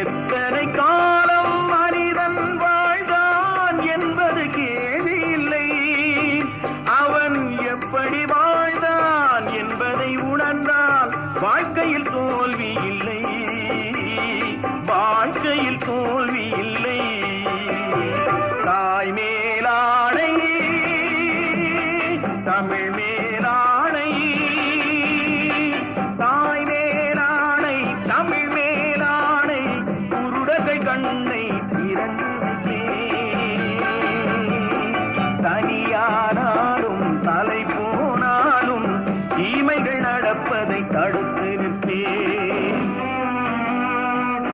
எத்தனை காலம் மனிதன் வாழ்ந்தான் என்பது கேள்வி இல்லை. அவன் எப்படி வாழ்ந்தான் என்பதை உணர்ந்தால் வாழ்க்கையில் தோல்வி இல்லை, வாழ்க்கையில் தோல்வி இல்லை. தாய் மேலாணை, தமிழ் மேலாணை, தாய் மேலாணை, தமிழ் மேலாணை, குருடர்கள் கண்ணை